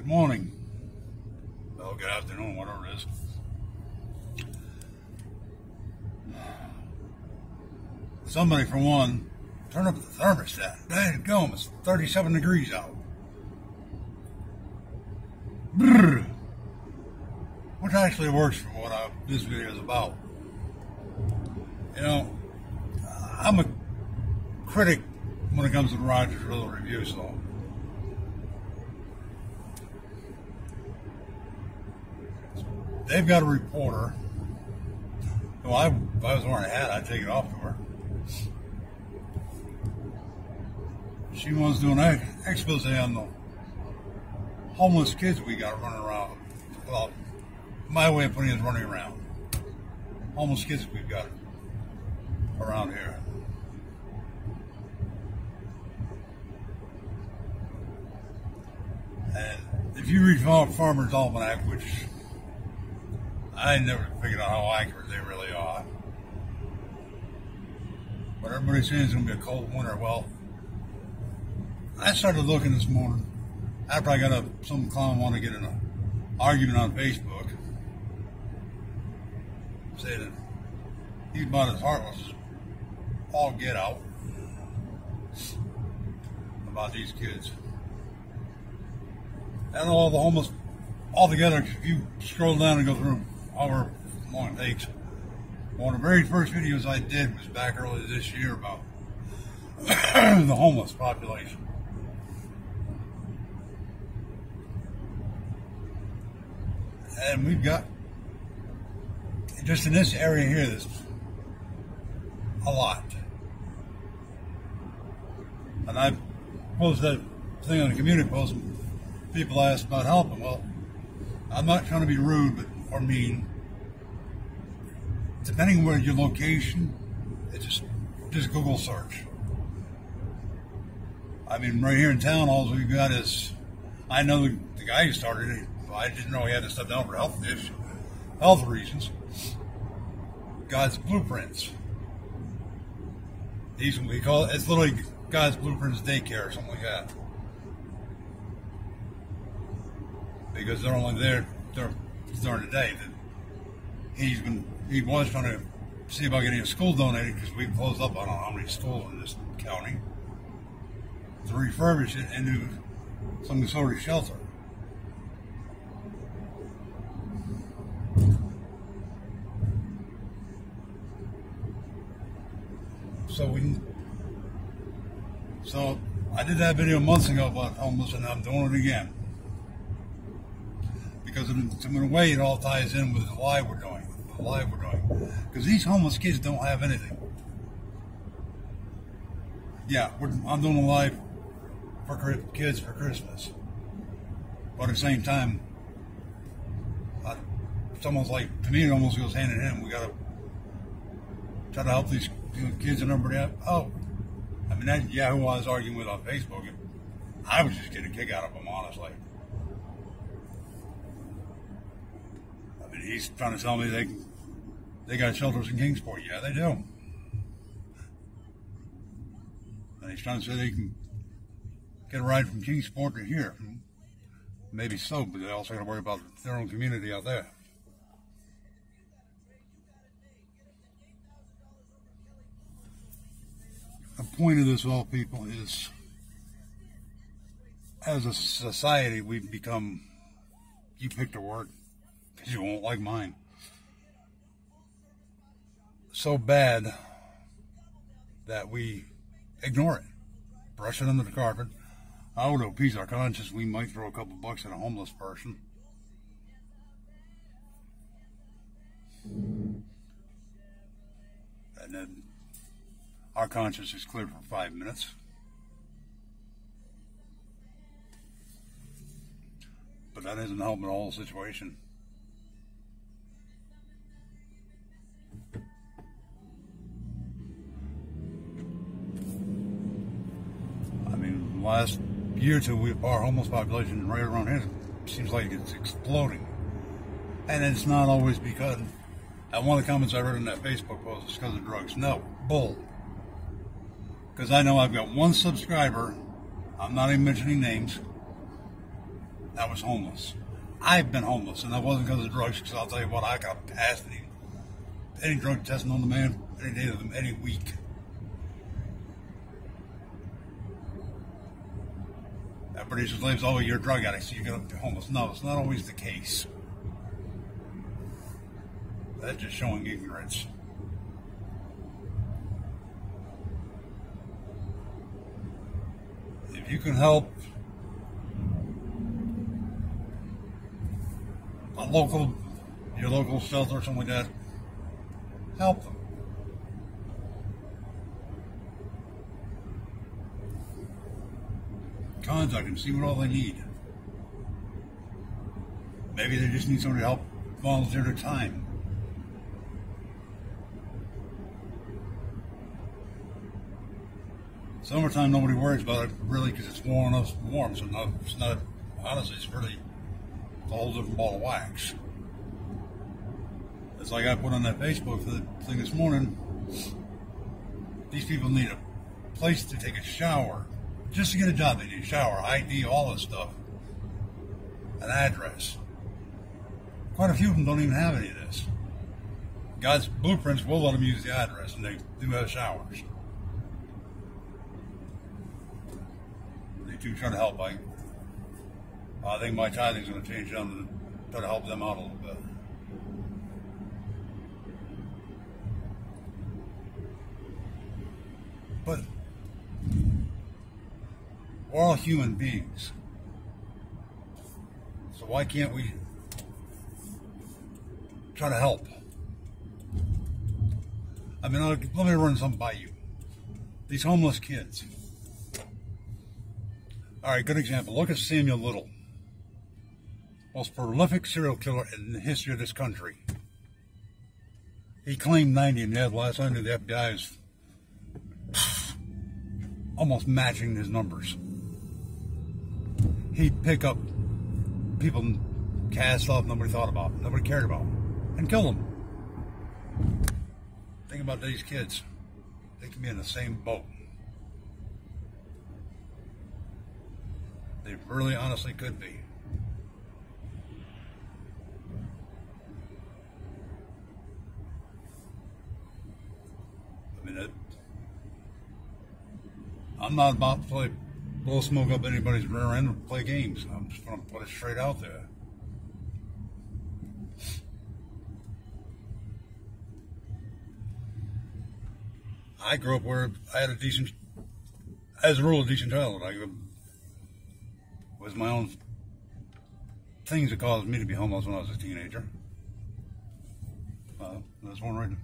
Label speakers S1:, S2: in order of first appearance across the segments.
S1: Good morning. Well, good afternoon, whatever it is. Somebody, for one, turn up the thermostat. Dadgum, it's 37 degrees out. Brrr. Which actually works for what this video is about. You know, I'm a critic when it comes to the Rogers Riddle review, so they've got a reporter. Well, if I was wearing a hat, I'd take it off to her. She wants to do an expose on the homeless kids we got running around. Well, my way of putting it is running around. Homeless kids we've got around here. And if you read Farmer's Almanac, which I never figured out how accurate they really are, but everybody's saying it's going to be a cold winter. Well, I started looking this morning after I got some clown want to get in an argument on Facebook, saying that he's about as heartless as all get out about these kids. And all the homeless, all together, if you scroll down and go through however long it takes, one of the very first videos I did was back early this year about the homeless population. And we've got, just in this area here, there's a lot. And I posted that thing on the community post, and people asked about helping. Well, I'm not trying to be rude or mean. Depending on where your location, it's just Google search. I mean, right here in town, all we've got is, I know the guy who started it, I didn't know he had to step down for health reasons. God's Blueprints. We call it, it's literally God's Blueprints Daycare or something like that. Because they're only there during the day. He was trying to see about getting a school donated, because we closed up, I don't know how many schools in this county, to refurbish it into some sort of shelter. So I did that video months ago about homeless, and I'm doing it again. Because in a way it all ties in with the live we're doing. Because these homeless kids don't have anything. Yeah, I'm doing a live for kids for Christmas. But at the same time, it's almost like, to me it almost goes hand in hand. We got to try to help these kids and everybody out. Oh, I mean, that Yahoo I was arguing with on Facebook, I was just getting a kick out of him, honestly. I mean, he's trying to tell me they got shelters in Kingsport. Yeah, they do. And he's trying to say they can get a ride from Kingsport to here. Maybe so, but they also got to worry about their own community out there. The point of this, all people, is as a society, we've become, you picked a word, because you won't like mine, so bad that we ignore it, brush it under the carpet. I would appease our conscience, we might throw a couple bucks at a homeless person. And then our conscience is clear for 5 minutes. But that isn't helping the whole situation. I mean, last year or two, our homeless population right around here seems like it's exploding. And it's not always because, and one of the comments I read in that Facebook post is because of drugs. No, bull. Because I know I've got one subscriber, I'm not even mentioning names, that was homeless. I've been homeless, and that wasn't because of drugs, because I'll tell you what, I got past any drug testing on the man any day of them, any week. Everybody just believes, oh, you're a drug addict, so you're going to be homeless. No, it's not always the case. That's just showing ignorance. If you can help your local shelter or something like that, help them. Contact them, see what all they need. Maybe they just need somebody to help volunteer their time. Summertime, nobody worries about it really because it's warm enough, warm. So no, it's not. Honestly, it's really a whole different ball of wax. It's like I put on that Facebook thing this morning. These people need a place to take a shower. Just to get a job, they need a shower, ID, all this stuff. An address. Quite a few of them don't even have any of this. God's blueprints will let them use the address, and they do have showers. They do try to help. I think my tithing's going to change them to try to help them out a little bit. But we're all human beings. So why can't we try to help? I mean, let me run something by you. These homeless kids. All right, good example. Look at Samuel Little. Most prolific serial killer in the history of this country. He claimed 90, and yet last I knew the FBI was almost matching his numbers. He'd pick up people cast off nobody thought about, nobody cared about, and kill them. Think about these kids. They can be in the same boat. They really honestly could be. I mean, I'm not about to blow smoke up anybody's rear end and play games. I'm just going to put it straight out there. I grew up where I had a decent childhood. I was my own things that caused me to be homeless when I was a teenager. There's one right there.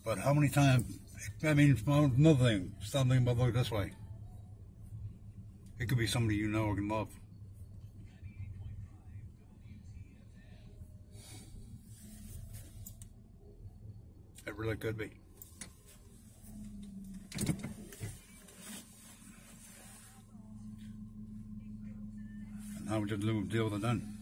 S1: But how many times, I mean, another thing, stop thinking about look this way. It could be somebody you know or can love. It really could be. And how would you deal with it then?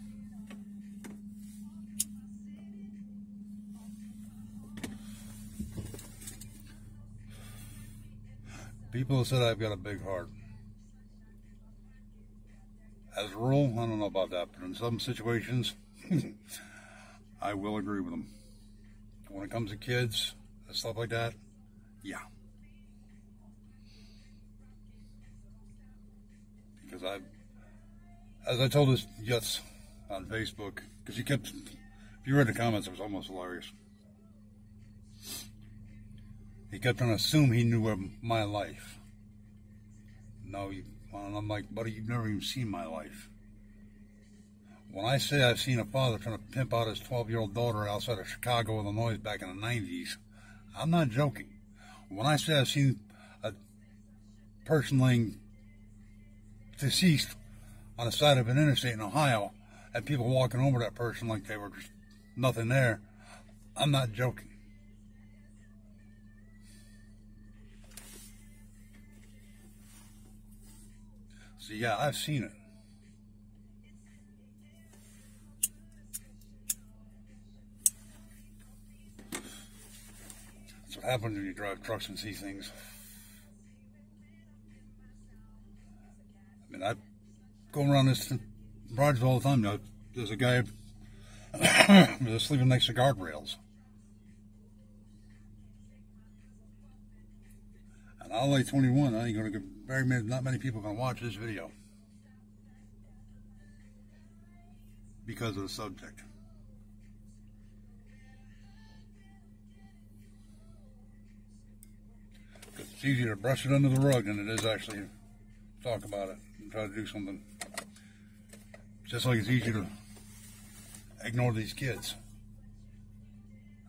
S1: People have said I've got a big heart. As a rule, I don't know about that, but in some situations, I will agree with them. When it comes to kids and stuff like that, yeah. Because as I told this Yutz on Facebook, because he kept, if you read the comments, it was almost hilarious. He kept trying to assume he knew my life. No, and I'm like, buddy, you've never even seen my life. When I say I've seen a father trying to pimp out his 12-year-old daughter outside of Chicago, Illinois back in the 90s, I'm not joking. When I say I've seen a person laying deceased on the side of an interstate in Ohio and people walking over that person like they were just nothing there, I'm not joking. So yeah, I've seen it. what happens when you drive trucks and see things. I mean, I go around this project all the time. You know, there's a guy sleeping next to guardrails. And I'll lay 21. I ain't gonna get not many people are gonna watch this video because of the subject. It's easier to brush it under the rug than it is actually talk about it and try to do something. Just like it's easy to ignore these kids.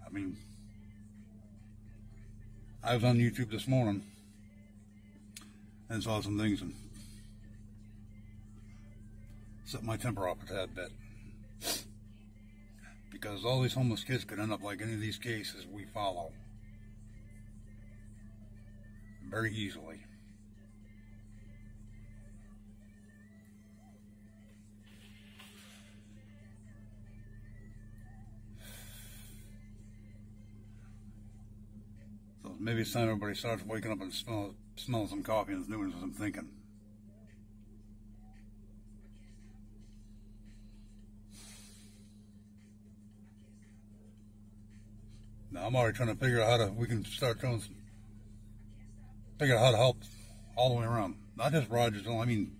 S1: I mean, I was on YouTube this morning and saw some things and set my temper up a tad bit. Because all these homeless kids could end up like any of these cases we follow. Very easily. So maybe it's time everybody starts waking up and smelling some coffee and doing some thinking. Now I'm already trying to figure out we can start doing figure out how to help all the way around. Not just Rogersville, I mean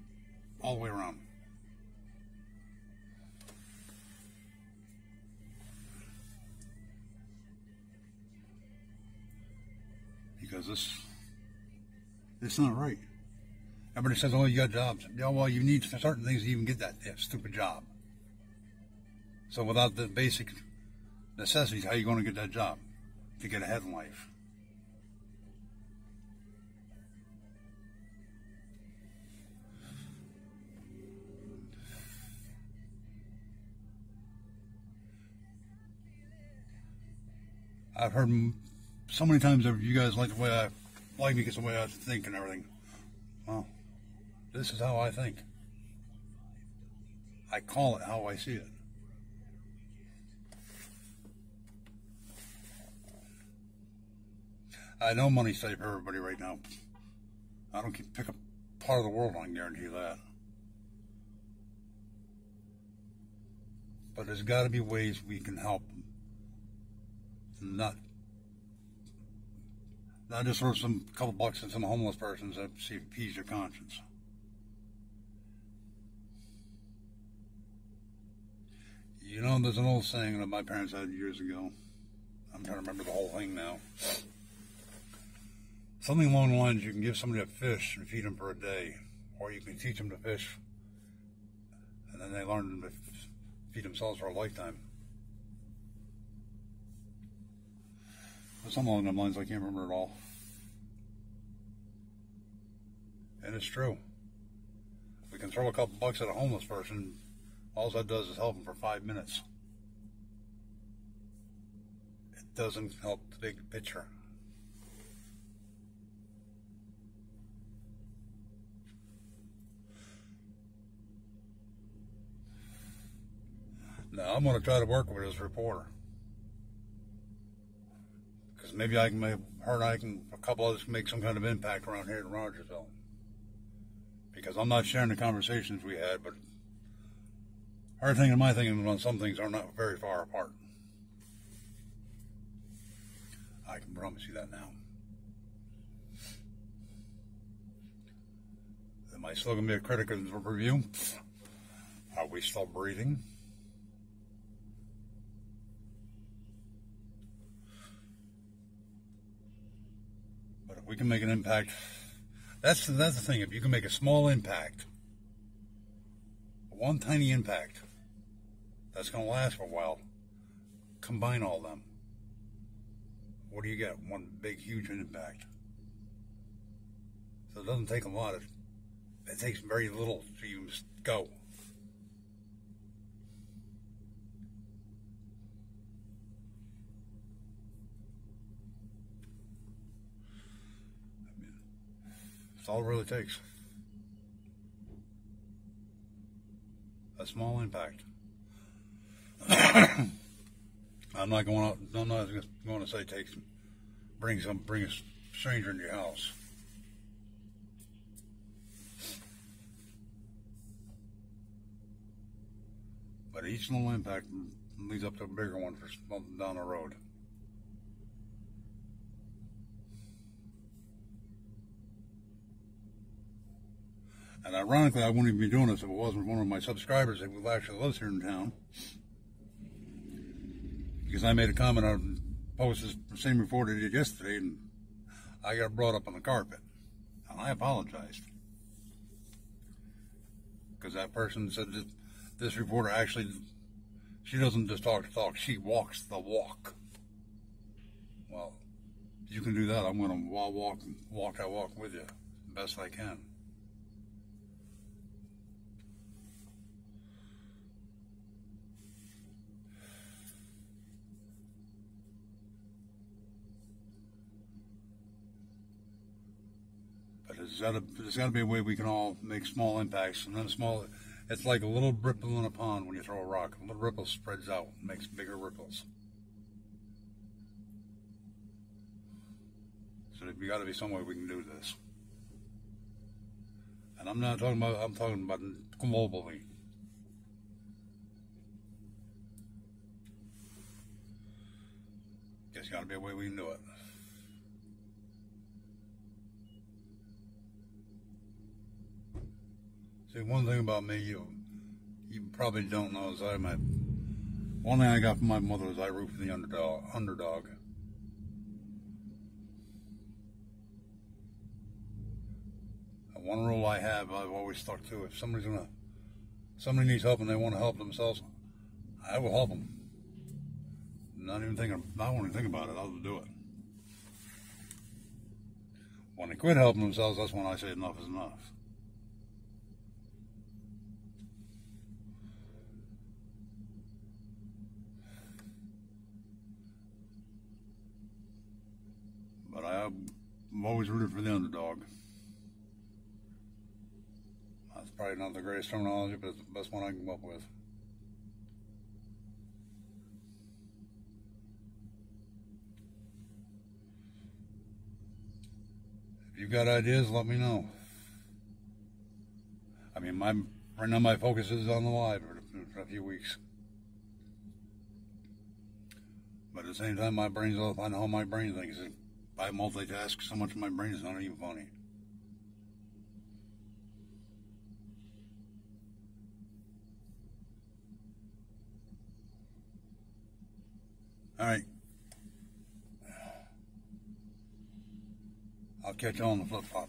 S1: all the way around. Because it's not right. Everybody says, oh, you got jobs. Yeah, well, you need certain things to even get that stupid job. So without the basic necessities, how are you going to get that job to get ahead in life? I've heard so many times that you guys like the way I like me because the way I think and everything. Well, this is how I think. I call it how I see it. I know money's tight for everybody right now. I don't pick a part of the world, I can guarantee you that. But there's got to be ways we can help them. Not just throw some couple bucks at some homeless persons to see if it appease your conscience. You know, there's an old saying that my parents had years ago. I'm trying to remember the whole thing now. Something along the lines, you can give somebody a fish and feed them for a day, or you can teach them to fish, and then they learn to feed themselves for a lifetime. Something along those lines, I can't remember it all. And it's true. We can throw a couple bucks at a homeless person, all that does is help them for 5 minutes. It doesn't help the big picture. Now, I'm going to try to work with this reporter. Because maybe I can make her and a couple others can make some kind of impact around here in Rogersville. Because I'm not sharing the conversations we had, but her thinking and my thinking on some things are not very far apart. I can promise you that now. Am I still going to be a critic of the review? Are we still breathing? But if we can make an impact, that's the thing. If you can make a small impact, one tiny impact, that's going to last for a while. Combine all them. What do you get? One big, huge impact. So it doesn't take a lot. It takes very little to you go. I mean, that's all it really takes. A small impact. I'm not going to say it takes bring a stranger into your house. But each little impact leads up to a bigger one for something down the road. And ironically, I wouldn't even be doing this if it wasn't one of my subscribers that actually lives here in town. Because I made a comment on posted the same report I did yesterday, and I got brought up on the carpet. And I apologized. Because that person said that this reporter actually, she doesn't just talk the talk, she walks the walk. Well, if you can do that, I'm going to walk that walk with you best I can. But there's got to be a way we can all make small impacts, and then it's like a little ripple in a pond when you throw a rock. A little ripple spreads out, makes bigger ripples. So there's got to be some way we can do this. And I'm talking about globally. There's got to be a way we can do it. See, one thing about me, you probably don't know, is one thing I got from my mother is I root for the underdog. And one rule I have, I've always stuck to: if somebody needs help and they want to help themselves, I will help them. Not even think about it, I'll do it. When they quit helping themselves, that's when I say enough is enough. But I've always rooted for the underdog. That's probably not the greatest terminology, but it's the best one I can come up with. If you've got ideas, let me know. I mean, right now my focus is on the live for a few weeks. But at the same time, my brain's off. I know how my brain thinks. I multitask so much, my brain is not even funny. All right. I'll catch you on the flip-flop.